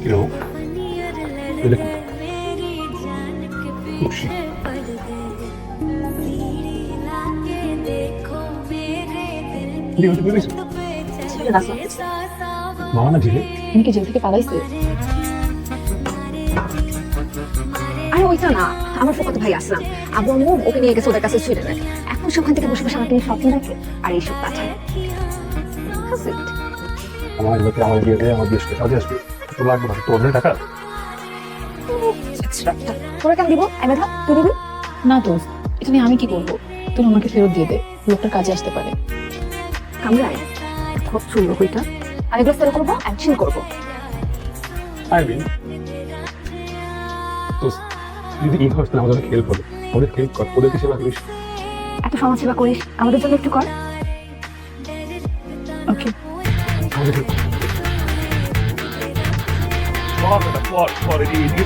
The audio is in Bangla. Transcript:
এরকম দেখুন খুশি মামা না ঝিলে তুমি কি জেল থেকে পালাইছে? আরে ওইটা না, আমার ফুফাতো ভাই আসলাম, আবু আম্মু ওকে নিয়ে গেছে ওদের কাছে সুইডেনে। এখন সেখান থেকে বসে বসে আমাকে নিয়ে স্বপ্ন দেখে আর এইসব পাঠায়। আমার লোকে আমার বিয়েতে আমার বিয়ে সাথে কাজে আসবে তো লাগবে না তোর টাকা তোরা কেন দিব? আমি ধর তুই দিবি না দোস্ত, এটা নিয়ে আমি কি করবো? তুমি আমাকে ফেরত দিয়ে দে, লোকটার কাজে আসতে পারে। কামড়ায় খুব সুন্দর ওইটা, আর এগুলো সেল করবো, অ্যাকশন করবো। আই মিন তো যদি এই হয় তাহলে আমাদের হেল্প হবে, ওদের হেল্প কর, ওদেরকে সেবা করিস। এত সমাজ সেবা করিস, আমাদের জন্য একটু কর। ওকে, আমাদের হেল্প কর। পর এদিকে